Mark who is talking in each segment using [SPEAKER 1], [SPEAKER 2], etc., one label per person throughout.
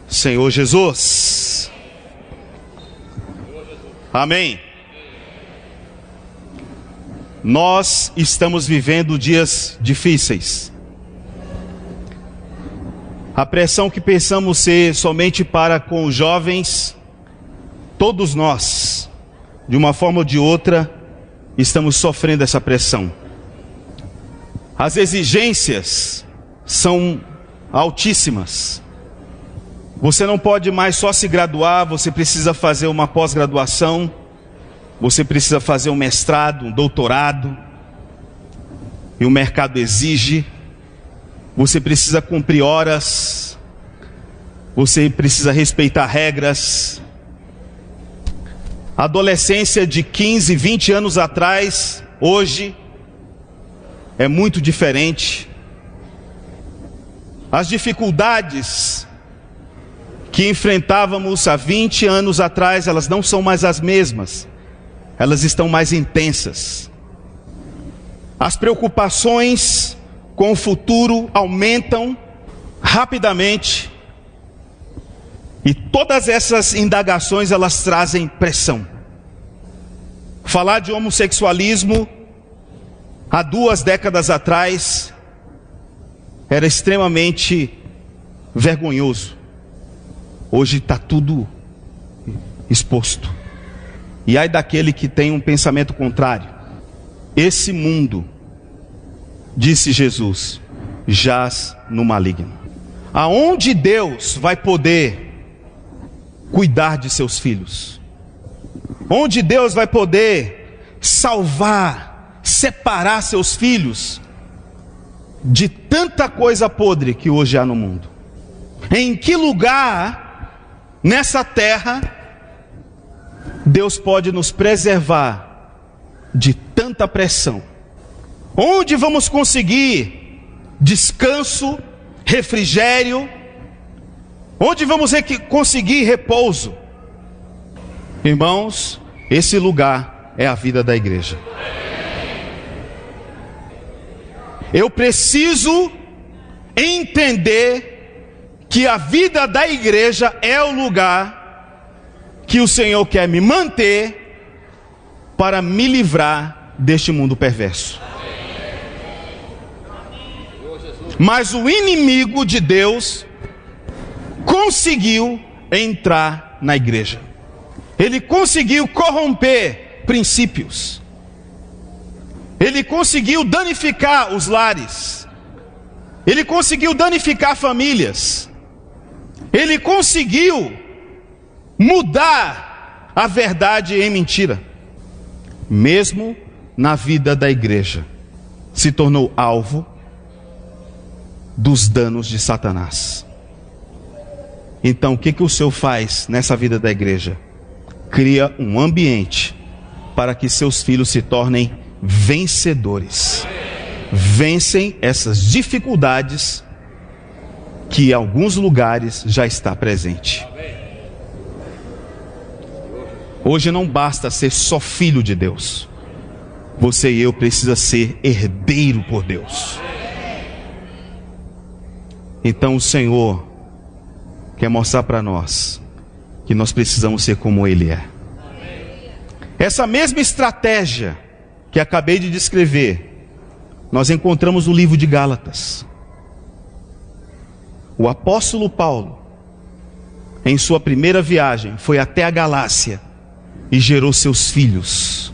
[SPEAKER 1] Senhor Jesus. Amém. Nós estamos vivendo dias difíceis. A pressão que pensamos ser somente para com os jovens, todos nós, de uma forma ou de outra, estamos sofrendo essa pressão. As exigências são altíssimas. Você não pode mais só se graduar, você precisa fazer uma pós-graduação, você precisa fazer um mestrado, um doutorado, e o mercado exige. Você precisa cumprir horas, você precisa respeitar regras. A adolescência de 15, 20 anos atrás, hoje, é muito diferente. As dificuldades que enfrentávamos há 20 anos atrás, elas não são mais as mesmas. Elas estão mais intensas. As preocupações com o futuro aumentam rapidamente. E todas essas indagações, elas trazem pressão. Falar de homossexualismo há 2 décadas atrás era extremamente vergonhoso. Hoje está tudo exposto. E ai daquele que tem um pensamento contrário. Esse mundo, disse Jesus, jaz no maligno. Aonde Deus vai poder cuidar de seus filhos? Onde Deus vai poder salvar, separar seus filhos de tanta coisa podre que hoje há no mundo? Em que lugar nessa terra Deus pode nos preservar de tanta pressão? Onde vamos conseguir descanso, refrigério? Onde vamos conseguir repouso? Irmãos, esse lugar é a vida da igreja. Eu preciso entender que a vida da igreja é o lugar que o Senhor quer me manter para me livrar deste mundo perverso. Mas o inimigo de Deus conseguiu entrar na igreja. Ele conseguiu corromper princípios. Ele conseguiu danificar os lares. Ele conseguiu danificar famílias. Ele conseguiu mudar a verdade em mentira. Mesmo na vida da igreja, se tornou alvo dos danos de Satanás. Então, o que o Senhor faz nessa vida da igreja? Cria um ambiente para que seus filhos se tornem vencedores. Vencem essas dificuldades que em alguns lugares já está presente. Hoje não basta ser só filho de Deus. Você e eu precisa ser herdeiro por Deus. Então o Senhor quer mostrar para nós que nós precisamos ser como Ele é. Essa mesma estratégia que acabei de descrever, nós encontramos no livro de Gálatas. O apóstolo Paulo, em sua primeira viagem, foi até a Galácia e gerou seus filhos.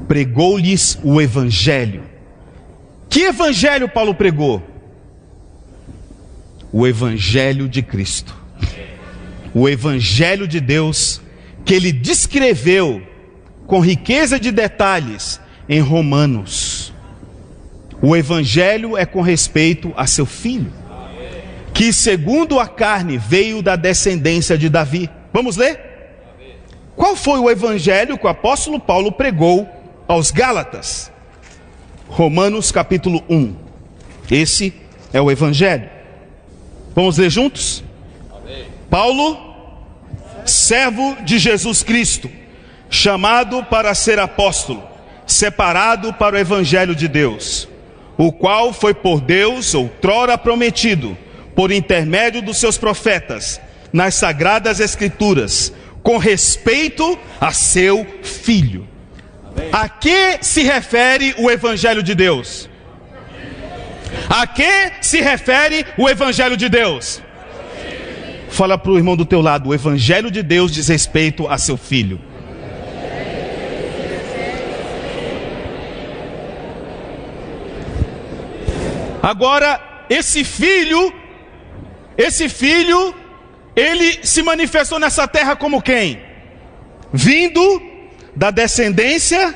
[SPEAKER 1] Pregou-lhes o evangelho. Que evangelho Paulo pregou? O evangelho de Cristo. O evangelho de Deus que ele descreveu com riqueza de detalhes em Romanos. O evangelho é com respeito a seu filho, que segundo a carne veio da descendência de Davi. Vamos ler? Qual foi o evangelho que o apóstolo Paulo pregou aos Gálatas? Romanos capítulo 1. Esse é o evangelho. Vamos ler juntos? Paulo, servo de Jesus Cristo, chamado para ser apóstolo, separado para o evangelho de Deus, o qual foi por Deus outrora prometido, por intermédio dos seus profetas, nas sagradas escrituras, com respeito a seu Filho. A que se refere o Evangelho de Deus? A que se refere o Evangelho de Deus? Fala para o irmão do teu lado, o Evangelho de Deus diz respeito a seu Filho. Agora, esse filho, ele se manifestou nessa terra como quem? Vindo da descendência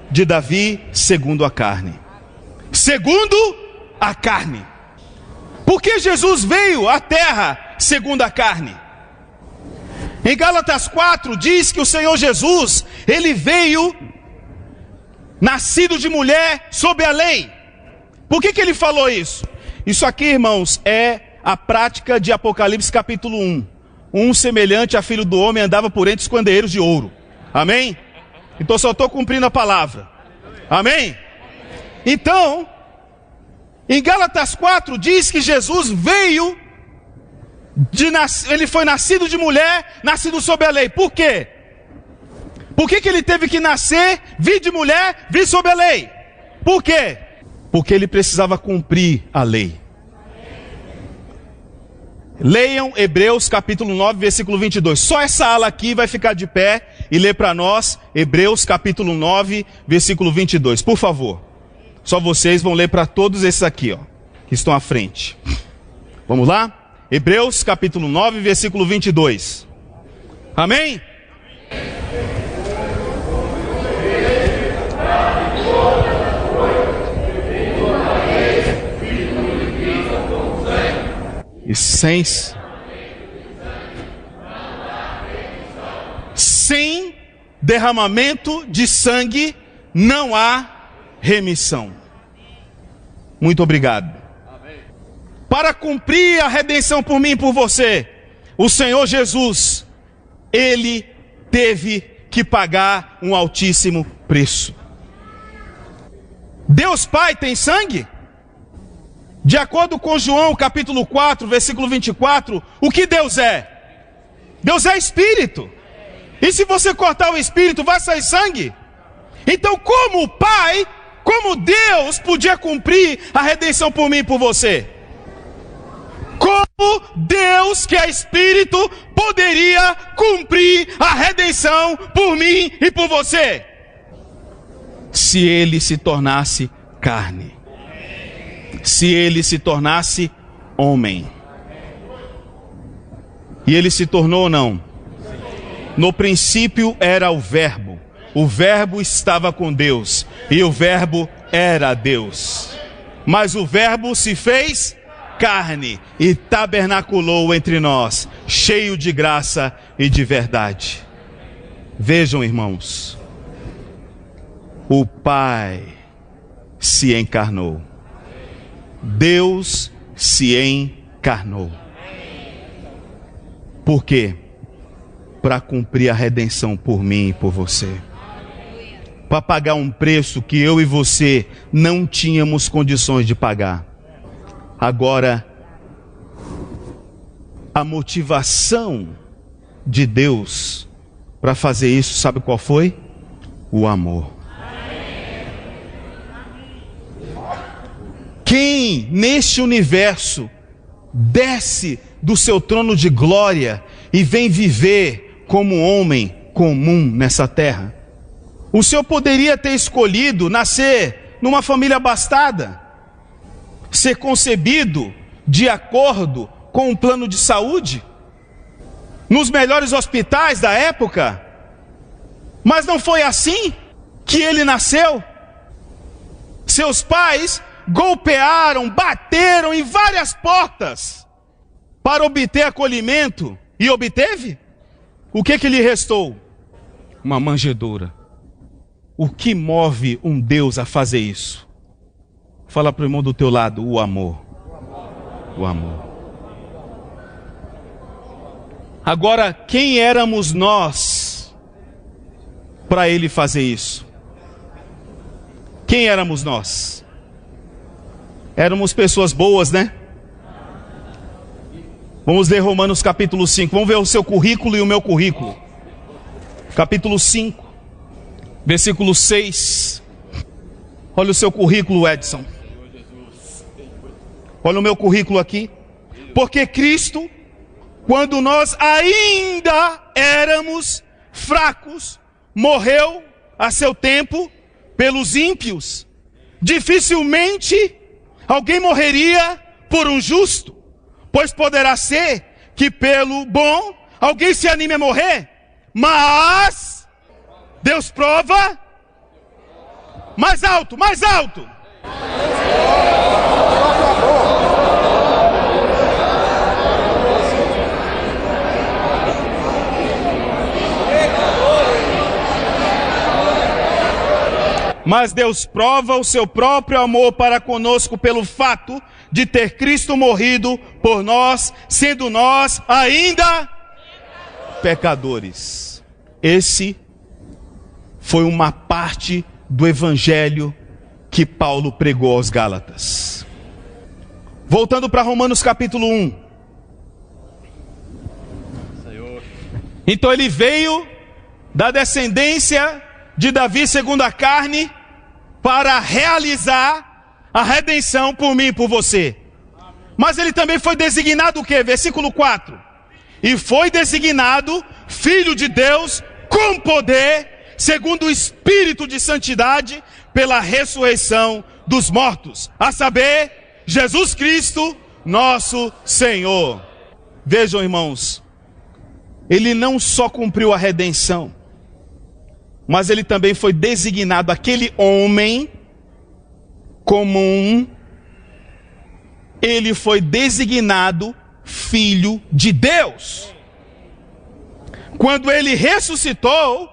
[SPEAKER 1] de Davi segundo a carne. Segundo a carne. Por que Jesus veio à terra segundo a carne? Em Gálatas 4 diz que o Senhor Jesus, ele veio nascido de mulher sob a lei. Por que ele falou isso? Isso aqui, irmãos, é a prática de Apocalipse capítulo 1. Um semelhante a filho do homem andava por entre os candeeiros de ouro. Amém? Então só estou cumprindo a palavra. Amém? Então, em Gálatas 4 diz que Jesus veio, ele foi nascido de mulher, nascido sob a lei. Por quê? Por que ele teve que nascer, vir de mulher, vir sob a lei? Por quê? Porque ele precisava cumprir a lei. Leiam Hebreus capítulo 9, versículo 22. Só essa ala aqui vai ficar de pé e ler para nós Hebreus capítulo 9, versículo 22. Por favor. Só vocês vão ler para todos esses aqui, ó, que estão à frente. Vamos lá? Hebreus capítulo 9, versículo 22. Amém? E sem derramamento de sangue não há remissão. Muito obrigado. Para cumprir a redenção por mim e por você, o Senhor Jesus, ele teve que pagar um altíssimo preço. Deus Pai tem sangue? De acordo com João capítulo 4, versículo 24, o que Deus é? Deus é espírito. E se você cortar o espírito, vai sair sangue? Então como o Pai, como Deus podia cumprir a redenção por mim e por você? Como Deus, que é espírito, poderia cumprir a redenção por mim e por você? Se ele se tornasse carne. Se ele se tornasse homem. E ele se tornou ou não? No princípio era o Verbo estava com Deus, e o Verbo era Deus. Mas o Verbo se fez carne e tabernaculou entre nós, cheio de graça e de verdade. Vejam, irmãos, o Pai se encarnou. Deus se encarnou. Por quê? Para cumprir a redenção por mim e por você. Para pagar um preço que eu e você não tínhamos condições de pagar. Agora, a motivação de Deus para fazer isso, sabe qual foi? O amor. Quem neste universo desce do seu trono de glória e vem viver como homem comum nessa terra? O Senhor poderia ter escolhido nascer numa família abastada, ser concebido de acordo com um plano de saúde, nos melhores hospitais da época, mas não foi assim que ele nasceu. Seus pais golpearam, bateram em várias portas para obter acolhimento, e obteve? O que lhe restou? Uma manjedoura. O que move um Deus a fazer isso? Fala para o irmão do teu lado, o amor. O amor. Agora, quem éramos nós para ele fazer isso? Quem éramos nós? Éramos pessoas boas, né? Vamos ler Romanos capítulo 5. Vamos ver o seu currículo e o meu currículo. Capítulo 5, versículo 6. Olha o seu currículo, Edson. Olha o meu currículo aqui. Porque Cristo, quando nós ainda éramos fracos, morreu a seu tempo pelos ímpios. Dificilmente alguém morreria por um justo, pois poderá ser que pelo bom alguém se anime a morrer. Mas Deus prova. Mais alto, mais alto. Mas Deus prova o seu próprio amor para conosco pelo fato de ter Cristo morrido por nós, sendo nós ainda pecadores. Esse foi uma parte do evangelho que Paulo pregou aos Gálatas. Voltando para Romanos capítulo 1. Então ele veio da descendência de Davi segundo a carne, para realizar a redenção por mim e por você. Mas ele também foi designado o quê? Versículo 4. E foi designado Filho de Deus com poder, segundo o Espírito de santidade, pela ressurreição dos mortos, a saber, Jesus Cristo, nosso Senhor. Vejam, irmãos, ele não só cumpriu a redenção, mas ele também foi designado aquele homem comum. Ele foi designado Filho de Deus. Quando ele ressuscitou,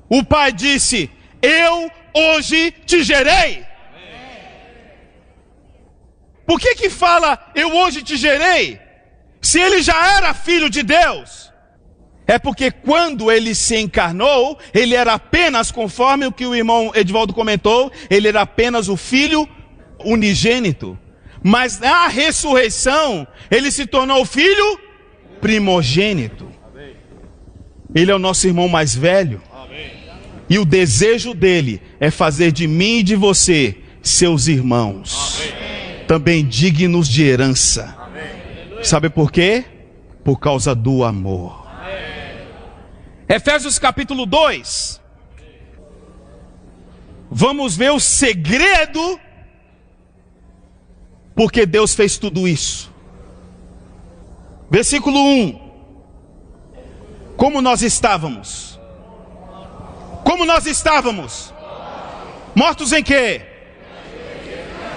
[SPEAKER 1] o Pai disse: eu hoje te gerei. Por que fala eu hoje te gerei? Se ele já era Filho de Deus. É porque quando ele se encarnou, ele era apenas, conforme o que o irmão Edivaldo comentou, ele era apenas o filho unigênito. Mas na ressurreição, ele se tornou o filho primogênito. Ele é o nosso irmão mais velho. E o desejo dele é fazer de mim e de você, seus irmãos, também dignos de herança. Sabe por quê? Por causa do amor. Efésios capítulo 2. Vamos ver o segredo porque Deus fez tudo isso. Versículo 1. Como nós estávamos? Como nós estávamos? Mortos em quê?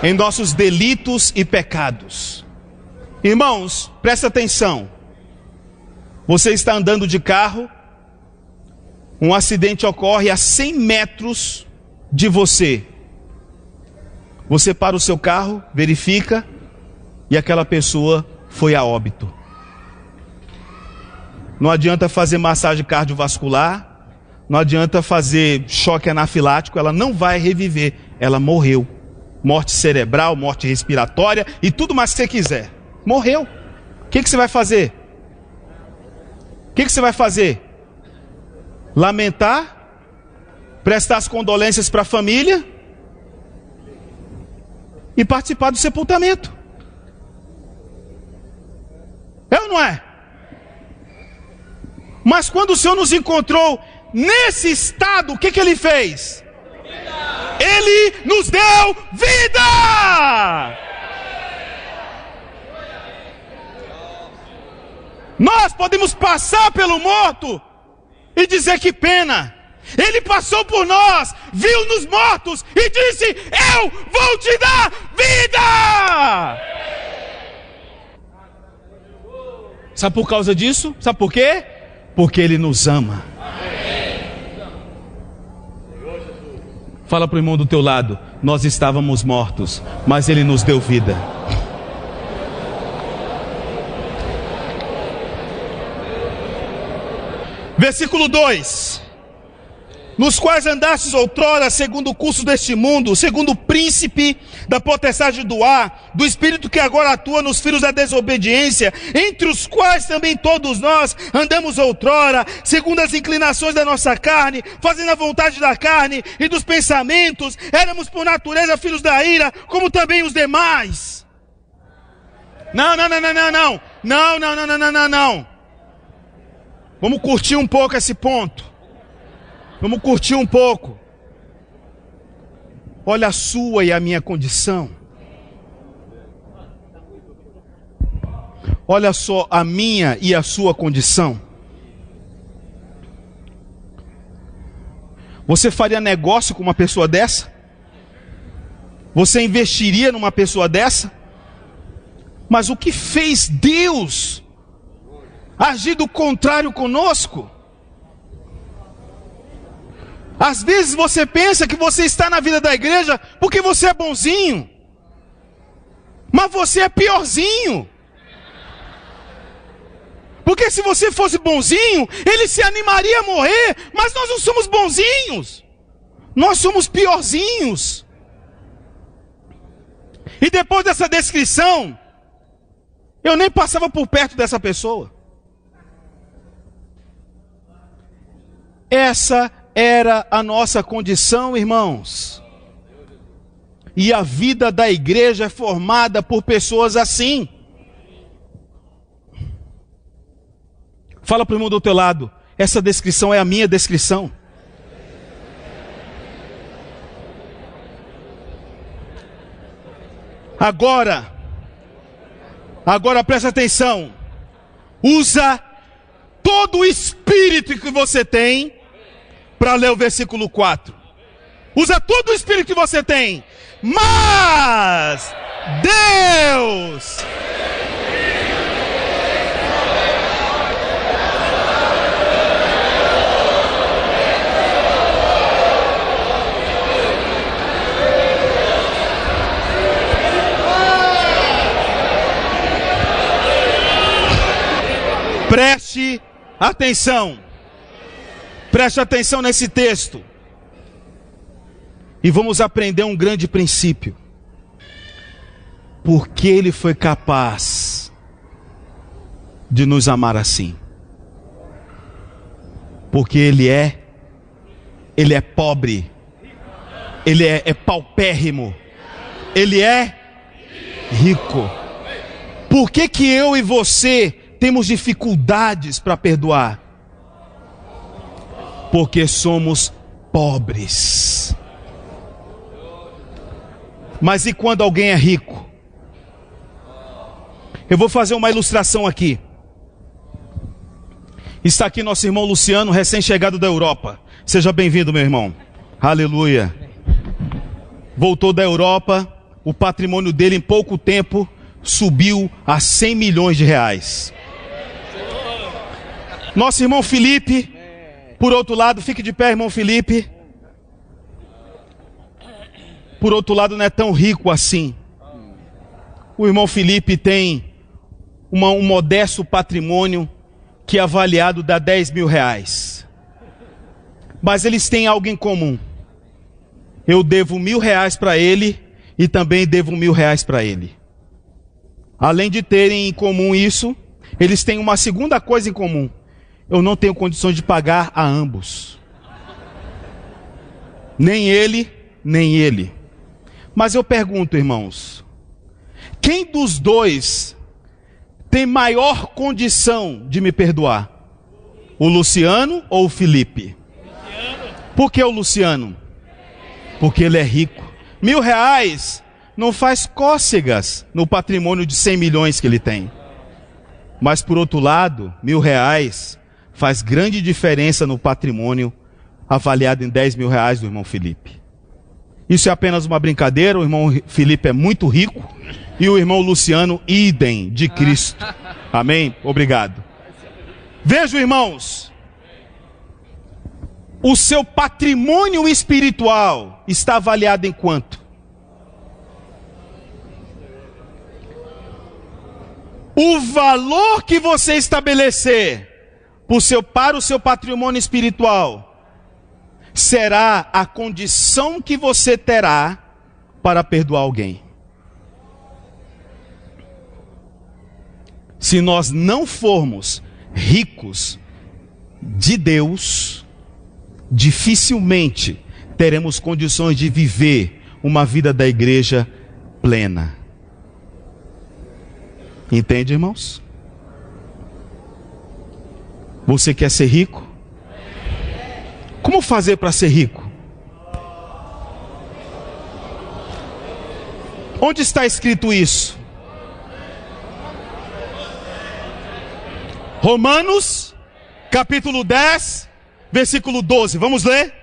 [SPEAKER 1] Em nossos delitos e pecados. Irmãos, presta atenção. Você está andando de carro, um acidente ocorre a 100 metros de você. Você para o seu carro, verifica, e aquela pessoa foi a óbito. Não adianta fazer massagem cardiovascular, não adianta fazer choque anafilático, ela não vai reviver, ela morreu. Morte cerebral, morte respiratória e tudo mais que você quiser. Morreu. O que você vai fazer? O que você vai fazer? Lamentar? Prestar as condolências para a família? E participar do sepultamento? É ou não é? Mas quando o Senhor nos encontrou nesse estado, o que Ele fez? Ele nos deu vida! Nós podemos passar pelo morto e dizer que pena. Ele passou por nós, viu-nos mortos e disse: eu vou te dar vida! Sabe por causa disso? Sabe por quê? Porque Ele nos ama. Fala para o irmão do teu lado: nós estávamos mortos, mas Ele nos deu vida. Versículo 2. nos quais andastes outrora, segundo o curso deste mundo, segundo o príncipe da potestade do ar, do espírito que agora atua nos filhos da desobediência, entre os quais também todos nós andamos outrora, segundo as inclinações da nossa carne, fazendo a vontade da carne e dos pensamentos, éramos por natureza filhos da ira, como também os demais. Não. Vamos curtir um pouco esse ponto. Vamos curtir um pouco. Olha a sua e a minha condição. Olha só a minha e a sua condição. Você faria negócio com uma pessoa dessa? Você investiria numa pessoa dessa? Mas o que fez Deus agir do contrário conosco? Às vezes você pensa que você está na vida da igreja porque você é bonzinho, mas você é piorzinho. Porque se você fosse bonzinho, ele se animaria a morrer, mas nós não somos bonzinhos, nós somos piorzinhos. E depois dessa descrição, eu nem passava por perto dessa pessoa. Essa era a nossa condição, irmãos. E a vida da igreja é formada por pessoas assim. Fala para o irmão do teu lado, essa descrição é a minha descrição. Agora presta atenção. Usa todo o espírito que você tem para ler o versículo 4. Usa todo o espírito que você tem. Mas Deus preste atenção. Preste atenção nesse texto. E vamos aprender um grande princípio. Porque Ele foi capaz de nos amar assim. Porque Ele é pobre. Ele é paupérrimo. Ele é rico. Por que que eu e você temos dificuldades para perdoar? Porque somos pobres. Mas e quando alguém é rico? Eu vou fazer uma ilustração aqui. Está aqui nosso irmão Luciano, recém-chegado da Europa. Seja bem-vindo, meu irmão. Aleluia. Voltou da Europa, o patrimônio dele em pouco tempo subiu a 100 milhões de reais. Nosso irmão Felipe, por outro lado, fique de pé, irmão Felipe. Por outro lado, não é tão rico assim. O irmão Felipe tem um modesto patrimônio que é avaliado dá 10 mil reais. Mas eles têm algo em comum. Eu devo 1.000 reais para ele e também devo 1.000 reais para ele. Além de terem em comum isso, eles têm uma segunda coisa em comum. Eu não tenho condições de pagar a ambos. Nem ele, nem ele. Mas eu pergunto, irmãos, quem dos dois tem maior condição de me perdoar? O Luciano ou o Felipe? Por que o Luciano? Porque ele é rico. 1.000 reais não faz cócegas no patrimônio de 100 milhões que ele tem. Mas por outro lado, 1.000 reais faz grande diferença no patrimônio avaliado em 10 mil reais do irmão Felipe. Isso é apenas uma brincadeira. O irmão Felipe é muito rico e o irmão Luciano, idem de Cristo. Amém? Obrigado. Vejam, irmãos, o seu patrimônio espiritual está avaliado em quanto? O valor que você estabelecer para o seu patrimônio espiritual será a condição que você terá para perdoar alguém. Se nós não formos ricos de Deus, dificilmente teremos condições de viver uma vida da igreja plena. Entende, irmãos? Você quer ser rico? Como fazer para ser rico? Onde está escrito isso? Romanos, capítulo 10, versículo 12. Vamos ler?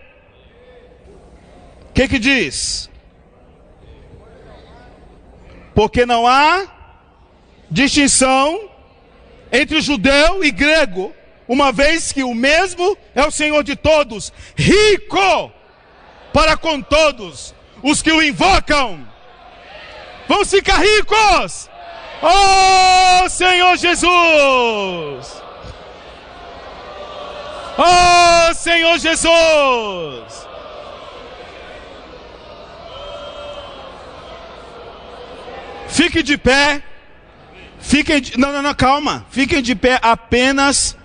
[SPEAKER 1] O que diz? Porque não há distinção entre judeu e grego, uma vez que o mesmo é o Senhor de todos, rico para com todos os que o invocam. Vamos ficar ricos! Oh, Senhor Jesus! Oh, Senhor Jesus! Fique de pé. Não, calma. Fiquem de pé apenas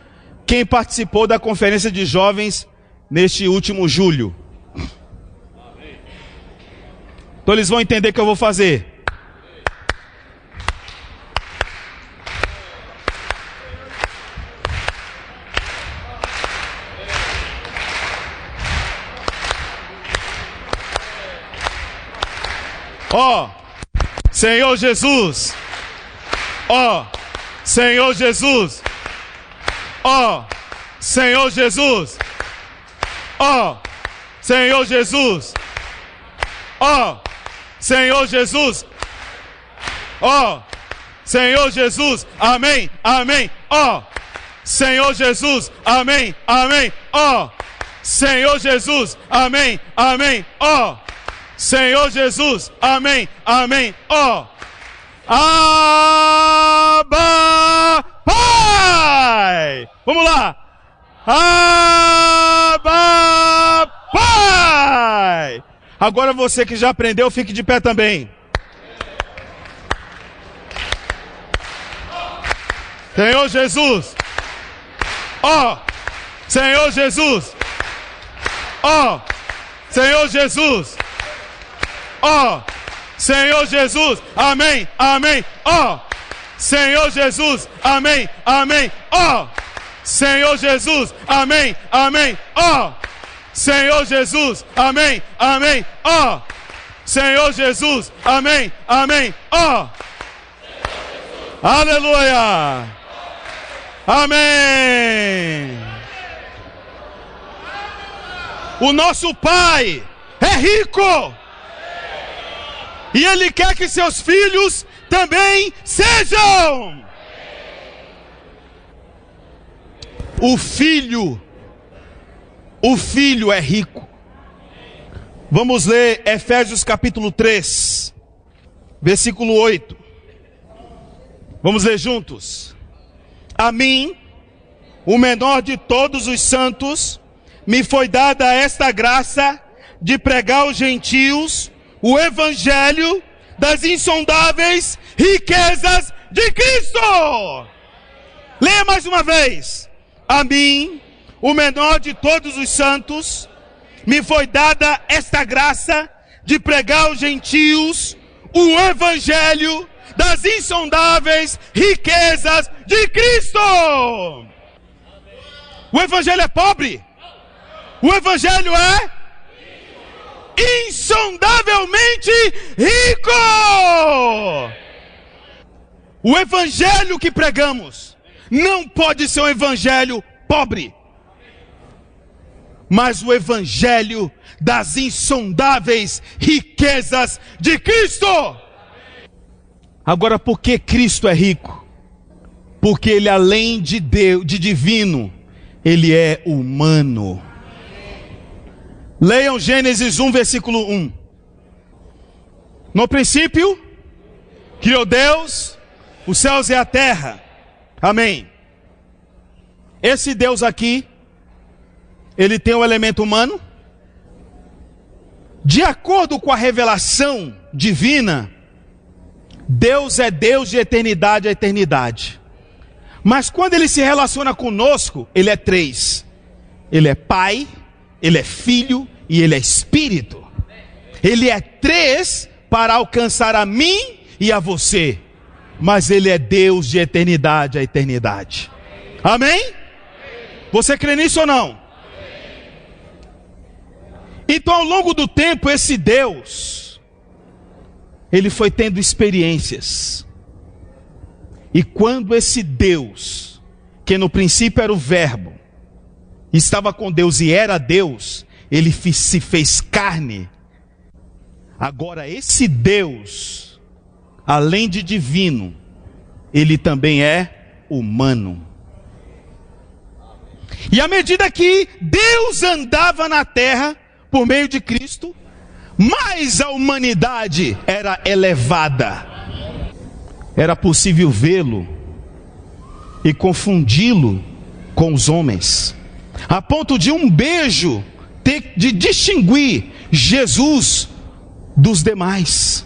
[SPEAKER 1] quem participou da conferência de jovens neste último julho. Então eles vão entender o que eu vou fazer. Ó, Senhor Jesus. Ó, Senhor Jesus. Ó, Senhor Jesus. Ó, Senhor Jesus. Ó, Senhor Jesus. Ó, Senhor Jesus. Amém, amém. Ó, Senhor Jesus. Amém, amém. Ó, Senhor Jesus. Amém, amém. Ó, Senhor Jesus. Amém, amém. Ó, Abba Pai. Vamos lá. Abba Pai. Agora você que já aprendeu, fique de pé também. Senhor Jesus. Ó, Senhor Jesus. Ó, Senhor Jesus. Ó, Senhor Jesus. Amém, amém. Ó, Senhor Jesus. Amém, amém. Ó, Senhor Jesus. Amém, amém. Ó, Senhor Jesus. Amém, amém. Ó, Senhor Jesus. Amém, amém. Ó, aleluia. Amém. O nosso Pai é rico. E Ele quer que seus filhos também sejam. O filho é rico. Vamos ler Efésios capítulo 3, versículo 8. Vamos ler juntos. A mim, o menor de todos os santos, me foi dada esta graça de pregar aos gentios o evangelho das insondáveis riquezas de Cristo. Leia mais uma vez. A mim, o menor de todos os santos, me foi dada esta graça de pregar aos gentios o evangelho das insondáveis riquezas de Cristo. O evangelho é pobre. O evangelho é insondavelmente rico. O evangelho que pregamos não pode ser um evangelho pobre, mas o evangelho das insondáveis riquezas de Cristo. Agora, por que Cristo é rico? Porque Ele, além de Deus, de divino, Ele é humano. Leiam Gênesis 1, versículo 1. No princípio, criou Deus os céus e a terra. Amém. Esse Deus aqui, Ele tem um elemento humano? De acordo com a revelação divina, Deus é Deus de eternidade a eternidade. Mas quando Ele se relaciona conosco, Ele é três. Ele é Pai, Ele é Filho e Ele é Espírito. Ele é três para alcançar a mim e a você. Mas Ele é Deus de eternidade a eternidade. Amém? Você crê nisso ou não? Então, ao longo do tempo, esse Deus, Ele foi tendo experiências. E quando esse Deus, que no princípio era o Verbo, estava com Deus e era Deus, Ele se fez carne. Agora esse Deus, além de divino, Ele também é humano. E à medida que Deus andava na terra, por meio de Cristo, mais a humanidade era elevada. Era possível vê-lo e confundi-lo com os homens, a ponto de um beijo ter de distinguir Jesus dos demais.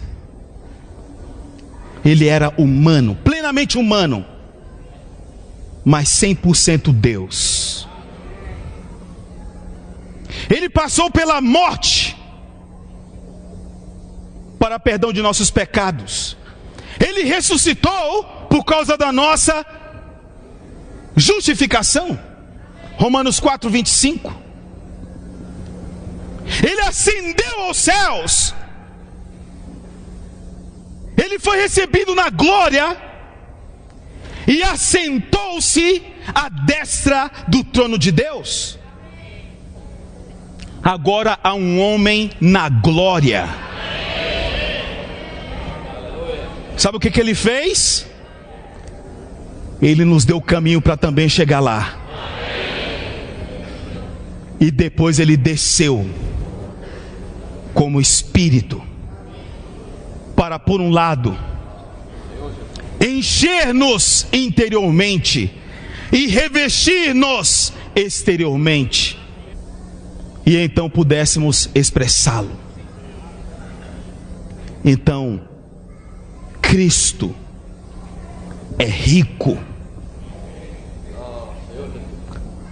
[SPEAKER 1] Ele era humano, plenamente humano, mas 100% Deus. Ele passou pela morte para perdão de nossos pecados. Ele ressuscitou por causa da nossa justificação. Romanos 4, 25. Ele ascendeu aos céus. Ele foi recebido na glória e assentou-se à destra do trono de Deus. Agora há um homem na glória. Sabe o que ele fez? Ele nos deu o caminho para também chegar lá. E depois ele desceu como Espírito, para, por um lado, encher-nos interiormente e revestir-nos exteriormente, e então pudéssemos expressá-lo. Então, Cristo é rico.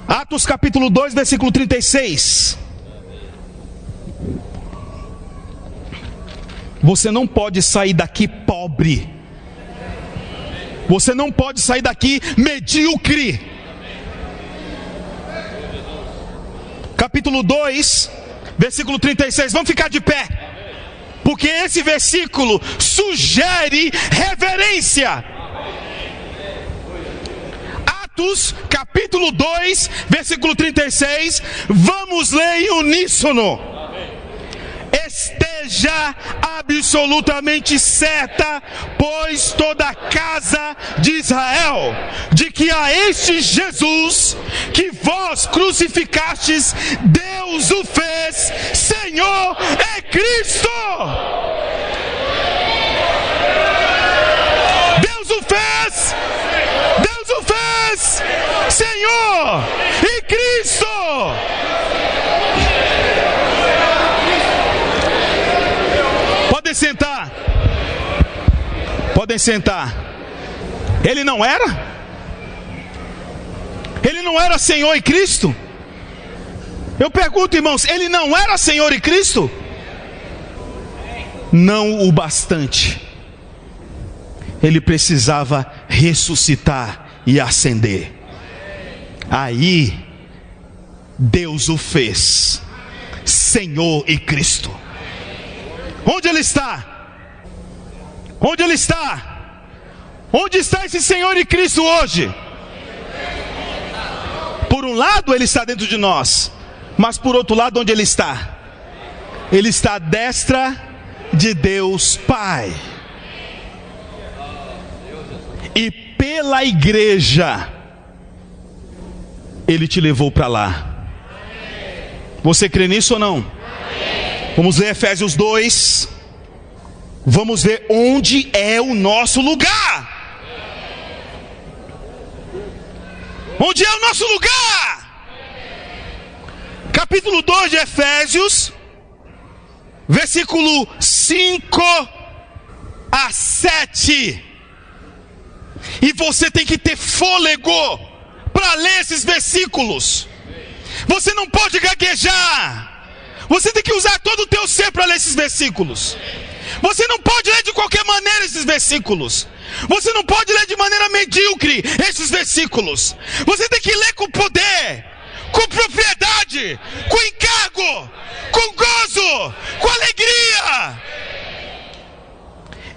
[SPEAKER 1] Atos capítulo 2, versículo 36. Você não pode sair daqui pobre. Você não pode sair daqui medíocre. Capítulo 2, versículo 36. Vamos ficar de pé, porque esse versículo sugere reverência. Atos capítulo 2, versículo 36. Vamos ler em uníssono. Esteja absolutamente certa, pois toda a casa de Israel, de que a este Jesus, que vós crucificastes, Deus o fez Senhor e Cristo. Deus o fez, Deus o fez Senhor e Cristo. Podem sentar. Podem sentar. Ele não era? Ele não era Senhor e Cristo? Eu pergunto, irmãos, ele não era Senhor e Cristo? Não o bastante. Ele precisava ressuscitar e ascender. Aí Deus o fez Senhor e Cristo. Onde ele está? Onde ele está? Onde está esse Senhor e Cristo hoje? Por um lado ele está dentro de nós, mas por outro lado, onde ele está? Ele está à destra de Deus Pai. E pela igreja ele te levou para lá. Você crê nisso ou não? Vamos ler Efésios 2. Vamos ver onde é o nosso lugar. Onde é o nosso lugar? Capítulo 2 de Efésios, versículo 5 a 7. E você tem que ter fôlego para ler esses versículos. Você não pode gaguejar. Você tem que usar todo o teu ser para ler esses versículos. Você não pode ler de qualquer maneira esses versículos. Você não pode ler de maneira medíocre esses versículos. Você tem que ler com poder, com propriedade, com encargo, com gozo, com alegria.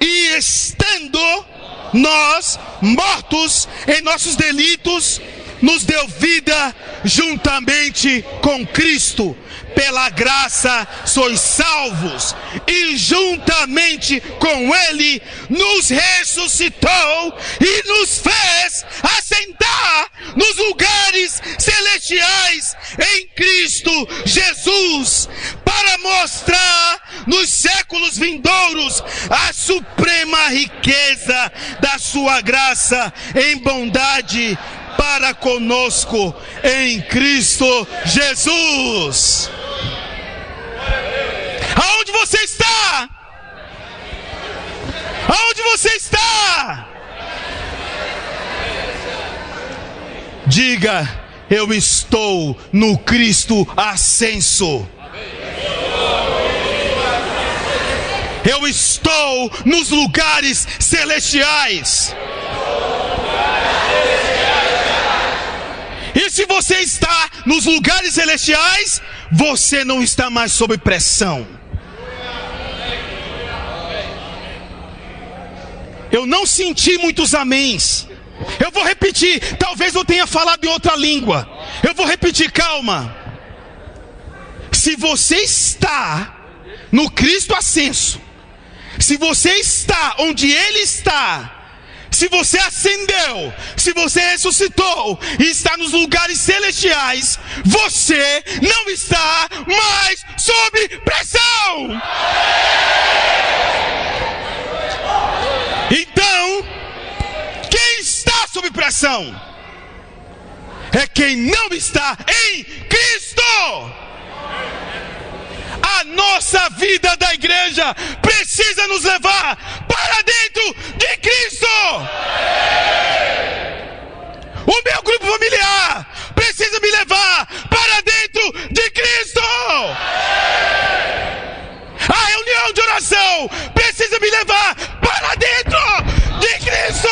[SPEAKER 1] E estando nós mortos em nossos delitos, nos deu vida juntamente com Cristo. Pela graça sois salvos, e juntamente com Ele nos ressuscitou e nos fez assentar nos lugares celestiais em Cristo Jesus, para mostrar nos séculos vindouros a suprema riqueza da sua graça em bondade para conosco em Cristo Jesus. Aonde você está? Aonde você está? Diga: eu estou no Cristo ascenso. Eu estou nos lugares celestiais. E se você está nos lugares celestiais, você não está mais sob pressão. Eu não senti muitos améns. Eu vou repetir, talvez eu tenha falado em outra língua. Eu vou repetir, calma. Se você está no Cristo ascenso, se você está onde Ele está, se você ascendeu, se você ressuscitou e está nos lugares celestiais, você não está mais sob pressão. Então, quem está sob pressão é quem não está em Cristo. A nossa vida da igreja precisa nos levar para dentro de Cristo. O meu grupo familiar precisa me levar para dentro de Cristo. A reunião de oração precisa me levar para dentro de Cristo.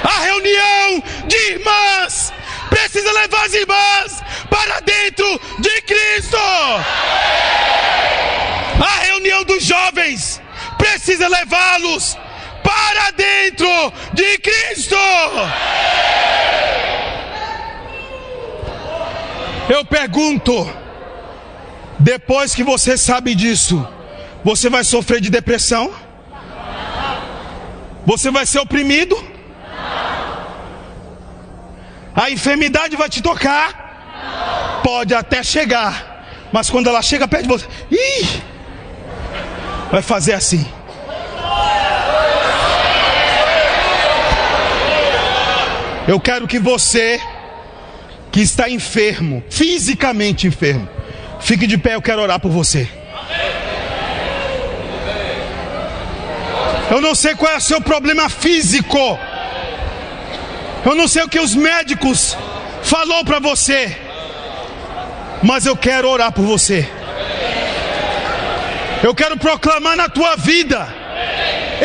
[SPEAKER 1] A reunião de irmãs precisa levar as irmãs para dentro de Cristo. A reunião dos jovens precisa levá-los para dentro de Cristo. Eu pergunto, depois que você sabe disso, você vai sofrer de depressão? Você vai ser oprimido? A enfermidade vai te tocar? Pode até chegar, mas quando ela chega perto de você, vai fazer assim. Eu quero que você que está enfermo, fisicamente enfermo, fique de pé, eu quero orar por você. Eu não sei qual é o seu problema físico. Eu não sei o que os médicos falou para você, mas eu quero orar por você. Eu quero proclamar na tua vida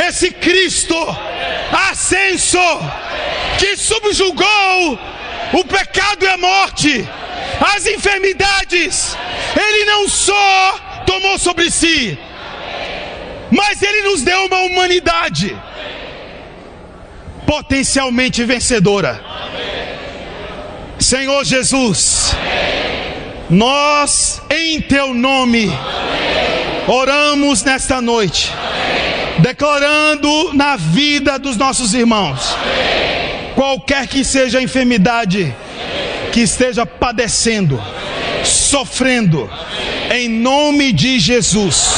[SPEAKER 1] esse Cristo ascenso, que subjugou o pecado e a morte, as enfermidades. Ele não só tomou sobre si, mas Ele nos deu uma humanidade potencialmente vencedora. Senhor Jesus, nós em Teu nome oramos nesta noite, declarando na vida dos nossos irmãos, qualquer que seja a enfermidade que esteja padecendo, sofrendo, em nome de Jesus,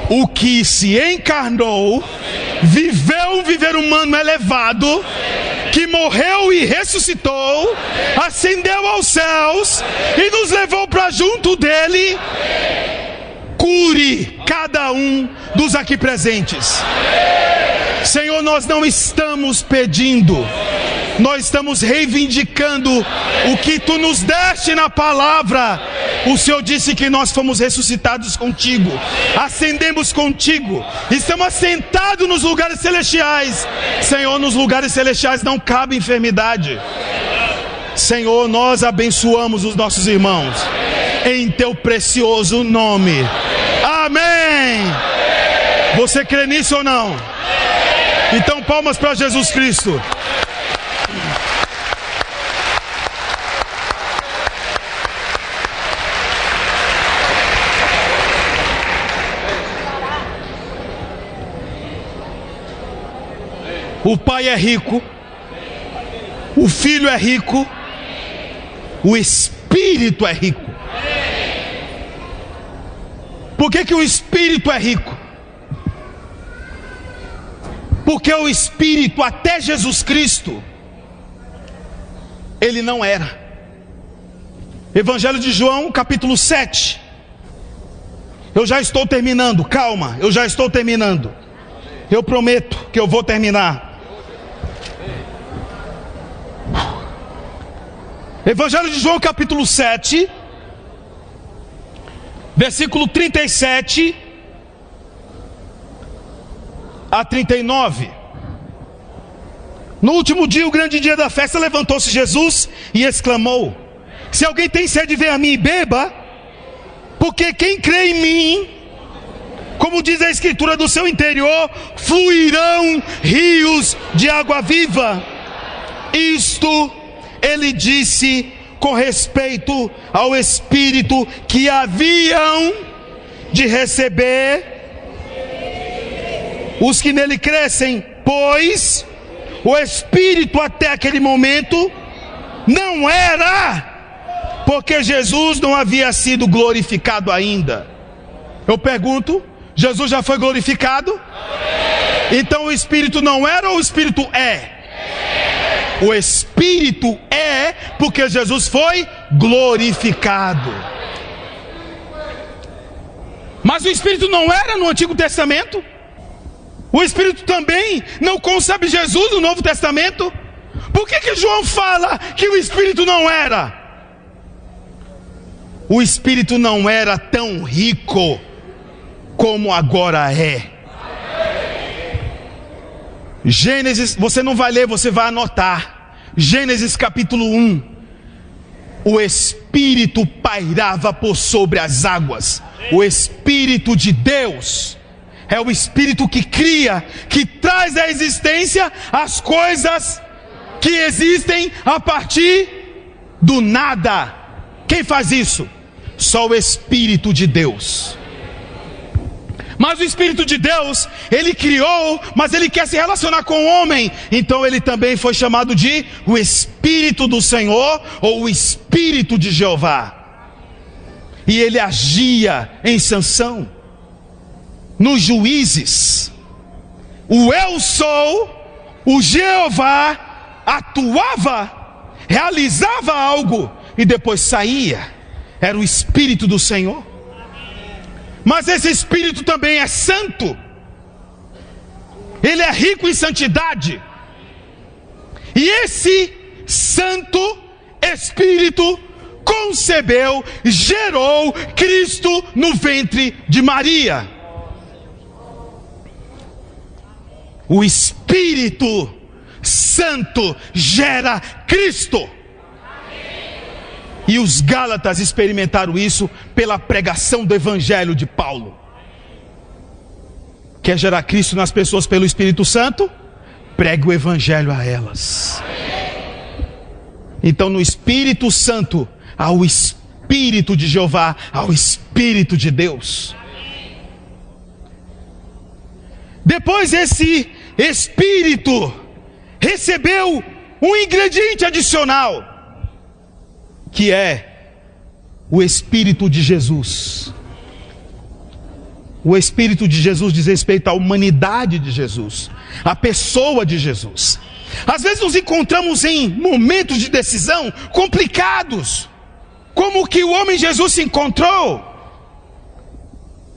[SPEAKER 1] o que se encarnou, viveu um viver humano elevado, que morreu e ressuscitou, ascendeu aos céus e nos levou para junto dele, cure cada um dos aqui presentes. Senhor, nós não estamos pedindo, nós estamos reivindicando o que tu nos deste na palavra. O Senhor disse que nós fomos ressuscitados contigo, ascendemos contigo, estamos assentados nos lugares celestiais. Senhor, nos lugares celestiais não cabe enfermidade. Senhor, nós abençoamos os nossos irmãos em teu precioso nome. Amém. Você crê nisso ou não? Então palmas para Jesus Cristo. O Pai é rico, o Filho é rico, o Espírito é rico. Por que o Espírito é rico? Porque o Espírito, até Jesus Cristo, ele não era. Evangelho de João, capítulo 7. Eu já estou terminando, calma, eu já estou terminando. Eu prometo que eu vou terminar. Evangelho de João, capítulo 7, versículo 37 a 39. No último dia, o grande dia da festa, levantou-se Jesus e exclamou: se alguém tem sede, venha a mim e beba, porque quem crê em mim, como diz a Escritura, do seu interior fluirão rios de água viva. Isto ele disse com respeito ao Espírito que haviam de receber os que nele crescem, pois o Espírito até aquele momento não era, porque Jesus não havia sido glorificado ainda. Eu pergunto, Jesus já foi glorificado? Então o Espírito não era ou o Espírito é? O Espírito é, porque Jesus foi glorificado. Mas o Espírito não era no Antigo Testamento? O Espírito também não concebe Jesus no Novo Testamento? Por que João fala que o Espírito não era? O Espírito não era tão rico como agora é. Gênesis, você não vai ler, você vai anotar. Gênesis capítulo 1. O Espírito pairava por sobre as águas. O Espírito de Deus é o Espírito que cria, que traz à existência as coisas que existem a partir do nada. Quem faz isso? Só o Espírito de Deus. Mas o Espírito de Deus, ele criou, mas ele quer se relacionar com o homem. Então ele também foi chamado de o Espírito do Senhor, ou o Espírito de Jeová. E ele agia em Sansão, nos Juízes. O eu sou, o Jeová, atuava, realizava algo e depois saía. Era o Espírito do Senhor. Mas esse Espírito também é santo. Ele é rico em santidade. E esse Santo Espírito concebeu, gerou Cristo no ventre de Maria. O Espírito Santo gera Cristo. E os Gálatas experimentaram isso pela pregação do Evangelho de Paulo. Quer gerar Cristo nas pessoas pelo Espírito Santo? Pregue o Evangelho a elas. Então no Espírito Santo há o Espírito de Jeová, há o Espírito de Deus. Depois esse Espírito recebeu um ingrediente adicional, que é o Espírito de Jesus. O Espírito de Jesus diz respeito à humanidade de Jesus, à pessoa de Jesus. Às vezes nos encontramos em momentos de decisão complicados, como o que o homem Jesus se encontrou.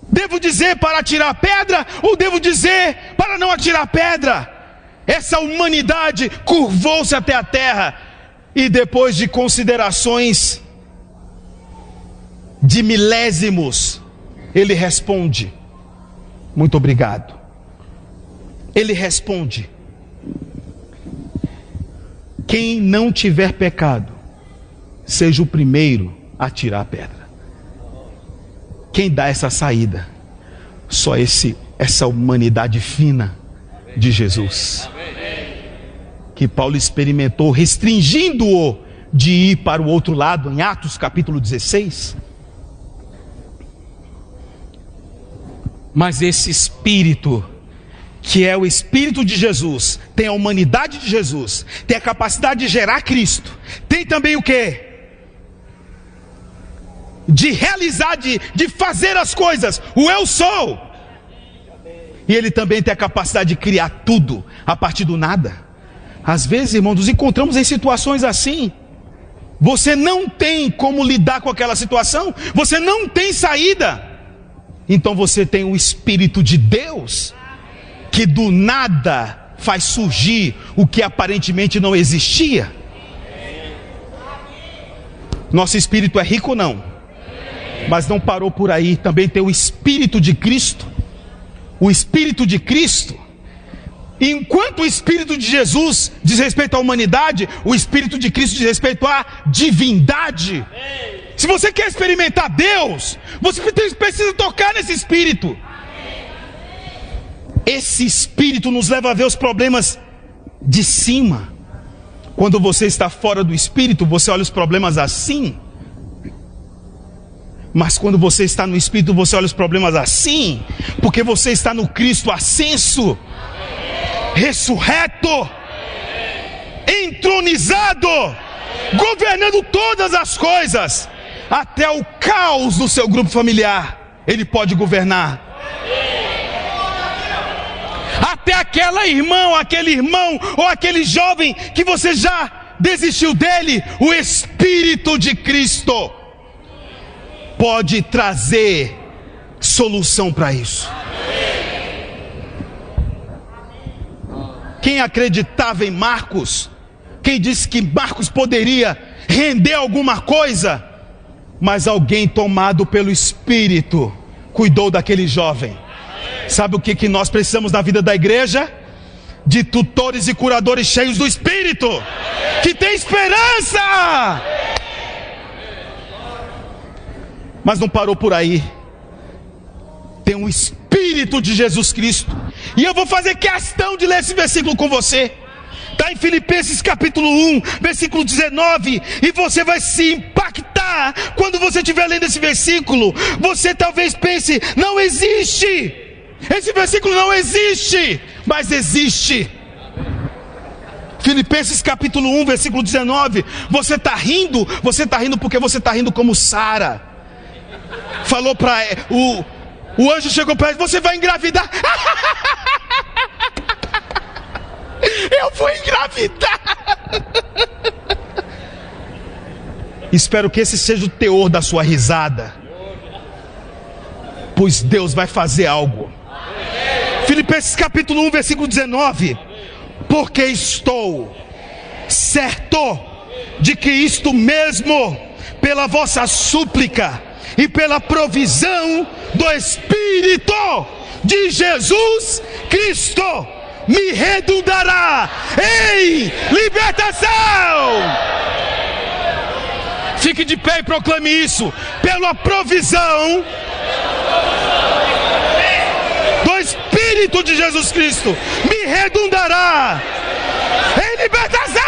[SPEAKER 1] Devo dizer para atirar a pedra ou devo dizer para não atirar a pedra? Essa humanidade curvou-se até a terra e depois de considerações de milésimos, ele responde: muito obrigado. Ele responde: quem não tiver pecado, seja o primeiro a tirar a pedra. Quem dá essa saída? Só essa humanidade fina de Jesus, que Paulo experimentou, restringindo-o de ir para o outro lado, em Atos capítulo 16. Mas esse Espírito, que é o Espírito de Jesus, tem a humanidade de Jesus, tem a capacidade de gerar Cristo, tem também o quê? De realizar, de fazer as coisas, o eu sou. E ele também tem a capacidade de criar tudo a partir do nada. Às vezes, irmãos, nos encontramos em situações assim. Você não tem como lidar com aquela situação, você não tem saída. Então você tem o Espírito de Deus, que do nada faz surgir o que aparentemente não existia. Nosso espírito é rico ou não? Mas não parou por aí, também tem o Espírito de Cristo. O Espírito de Cristo, enquanto o Espírito de Jesus diz respeito à humanidade, o Espírito de Cristo diz respeito à divindade. Se você quer experimentar Deus, você precisa tocar nesse Espírito. Esse Espírito nos leva a ver os problemas de cima. Quando você está fora do Espírito, você olha os problemas assim. Mas quando você está no Espírito, você olha os problemas assim, porque você está no Cristo ascenso, ressurreto, entronizado, governando todas as coisas, até o caos do seu grupo familiar, ele pode governar. Até aquela irmã, aquele irmão ou aquele jovem que você já desistiu dele, o Espírito de Cristo pode trazer solução para isso. Quem acreditava em Marcos, quem disse que Marcos poderia render alguma coisa, mas alguém tomado pelo Espírito cuidou daquele jovem. Sabe o que nós precisamos na vida da igreja? De tutores e curadores cheios do Espírito, que tem esperança. Mas não parou por aí. Tem um Espírito de Jesus Cristo. E eu vou fazer questão de ler esse versículo com você. Está em Filipenses capítulo 1, versículo 19. E você vai se impactar quando você estiver lendo esse versículo. Você talvez pense: não existe. Esse versículo não existe. Mas existe. Filipenses capítulo 1, versículo 19. Você está rindo porque você está rindo como Sara. Falou para o anjo, chegou para ele: você vai engravidar. Eu vou engravidar. Espero que esse seja o teor da sua risada, pois Deus vai fazer algo. Filipenses capítulo 1, versículo 19. Porque estou certo de que isto mesmo, pela vossa súplica e pela provisão do Espírito de Jesus Cristo, me redundará em libertação. Fique de pé e proclame isso. Pela provisão do Espírito de Jesus Cristo, me redundará em libertação.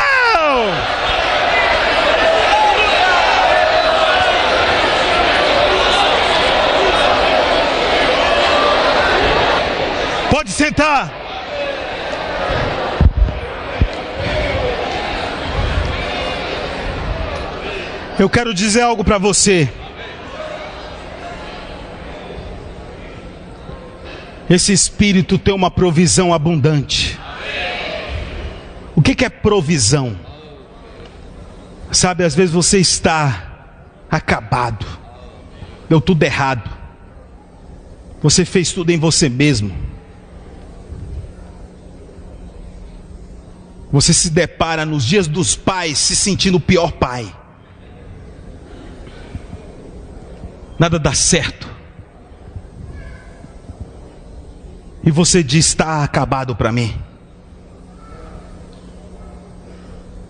[SPEAKER 1] Pode sentar. Eu quero dizer algo para você. Esse Espírito tem uma provisão abundante. O que é provisão? Sabe, às vezes você está acabado, deu tudo errado, você fez tudo em você mesmo, você se depara nos dias dos pais se sentindo o pior pai, nada dá certo, e você diz: está acabado para mim.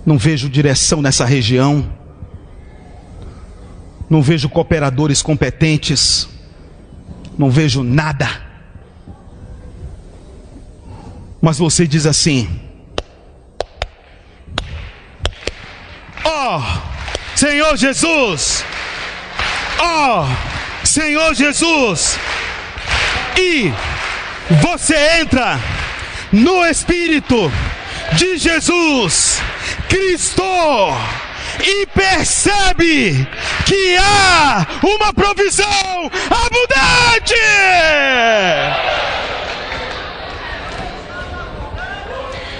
[SPEAKER 1] Não vejo direção nessa região, não vejo cooperadores competentes, não vejo nada. Mas você diz assim: ó Senhor Jesus, ó Senhor Jesus, e você entra no Espírito de Jesus Cristo e percebe que há uma provisão abundante.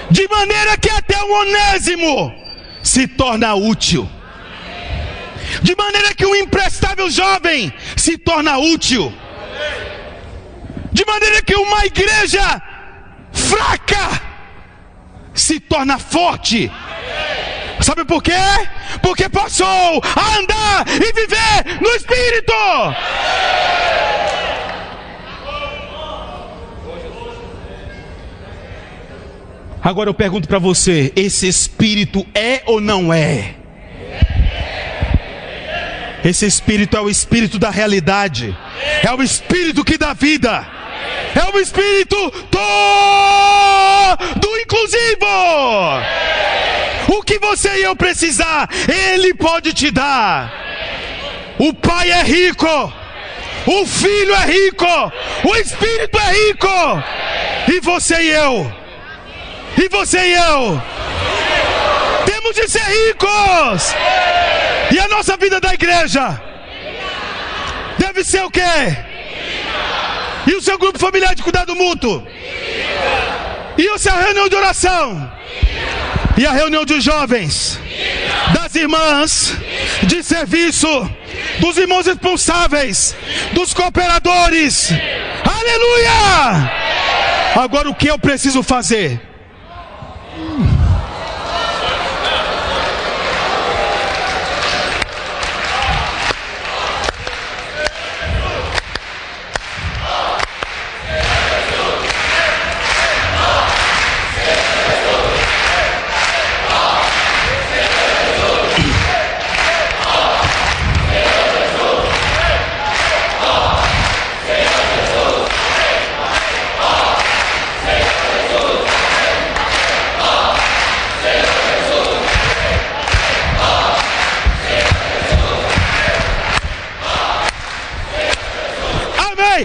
[SPEAKER 1] De maneira que até o onésimo se torna útil. De maneira que um imprestável jovem se torna útil. De maneira que uma igreja fraca se torna forte. Sabe por quê? Porque passou a andar e viver no Espírito. Agora eu pergunto para você: esse Espírito é ou não é? Esse Espírito é o Espírito da realidade, é o Espírito que dá vida, é o Espírito todo inclusivo. O que você e eu precisar, Ele pode te dar. O Pai é rico, o Filho é rico, o Espírito é rico. E você e eu, temos de ser ricos. E a nossa vida da igreja deve ser o quê? E o seu grupo familiar de cuidado mútuo? E a sua reunião de oração? E a reunião de jovens? Das irmãs de serviço? Dos irmãos responsáveis? Dos cooperadores? Aleluia! Agora o que eu preciso fazer?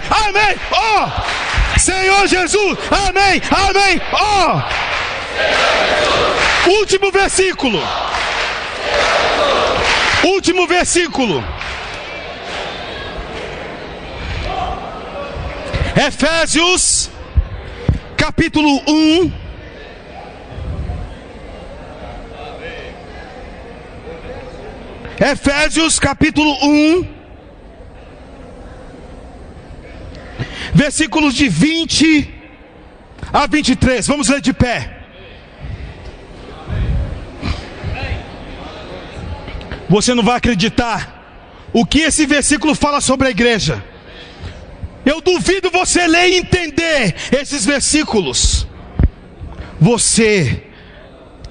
[SPEAKER 1] Amém, ó Senhor Jesus, amém, amém, ó último versículo, Efésios capítulo 1, Efésios capítulo 1, versículos de 20 a 23. Vamos ler de pé. Você não vai acreditar o que esse versículo fala sobre a igreja. Eu duvido você ler e entender esses versículos. Você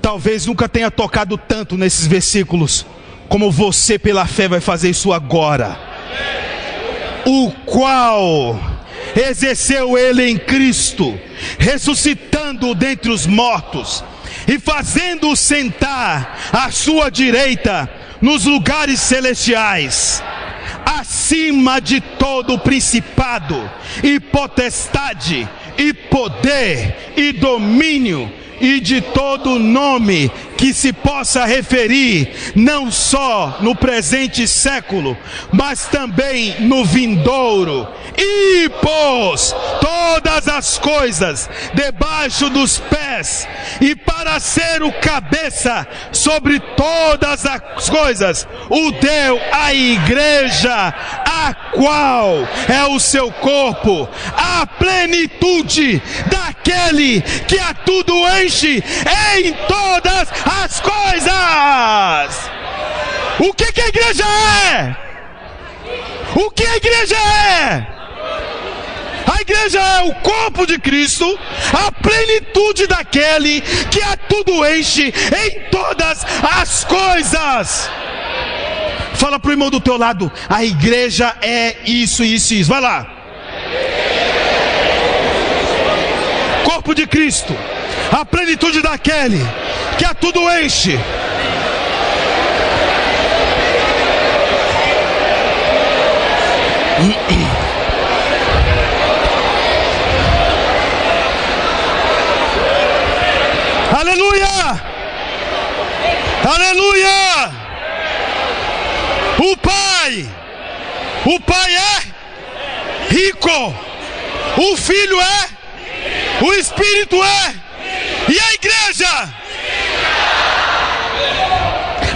[SPEAKER 1] talvez nunca tenha tocado tanto nesses versículos como você pela fé vai fazer isso agora. O qual exerceu ele em Cristo, ressuscitando-o dentre os mortos e fazendo-o sentar à sua direita nos lugares celestiais, acima de todo principado e potestade e poder e domínio e de todo nome que se possa referir, não só no presente século, mas também no vindouro, e pôs todas as coisas debaixo dos pés, e para ser o cabeça sobre todas as coisas, o deu à igreja, a qual é o seu corpo, a plenitude daquele que a tudo enche em todas as coisas. O que a igreja é? O que a igreja é? A igreja é o corpo de Cristo, a plenitude daquele que a tudo enche em todas as coisas. Fala pro irmão do teu lado: a igreja é isso, isso, isso. Vai lá. Corpo de Cristo, a plenitude daquele que a tudo enche. Aleluia! Aleluia! O Pai é rico, o Filho é, o Espírito é, e a igreja?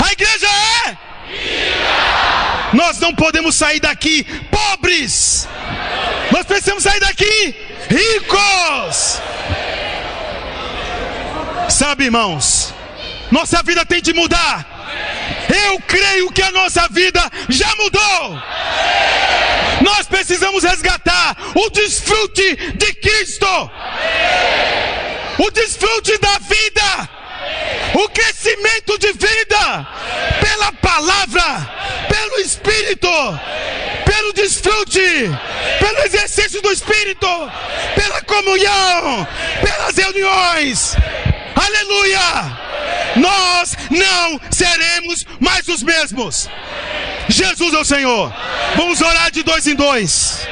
[SPEAKER 1] A igreja é? Nós não podemos sair daqui pobres, nós precisamos sair daqui ricos. Sabe, irmãos, nossa vida tem de mudar. Eu creio que a nossa vida já mudou. Nós precisamos resgatar o desfrute de Cristo, o desfrute da vida, o crescimento de vida pela palavra, pelo Espírito, pelo desfrute, pelo exercício do Espírito, pela comunhão, pelas reuniões. Aleluia! Nós não seremos mais os mesmos. Jesus é o Senhor. Vamos orar de 2 em 2.